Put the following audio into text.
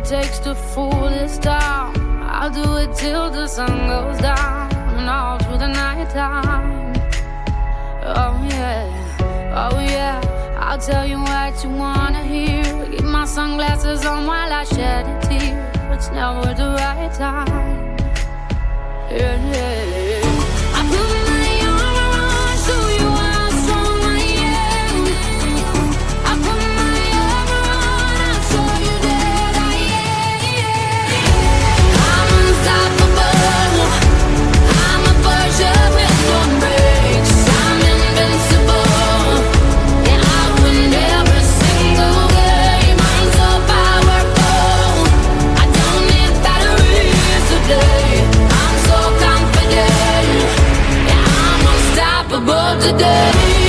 takes to fool this town. I'll do it till the sun goes down and all through the night time. Oh yeah, oh yeah, I'll tell you what you wanna hear. Keep my sunglasses on while I shed a tear. It's never the right time. Yeah, yeah, yeah. I put my armor on, show you how strong I am. I put my armor on, I'll show you that I am. I'm unstoppable. I'm a Persian with no brakes. I'm invincible. Yeah, I win every single game. I'm so powerful. I don't need batteries today. I'm so confident. Yeah, I'm unstoppable today.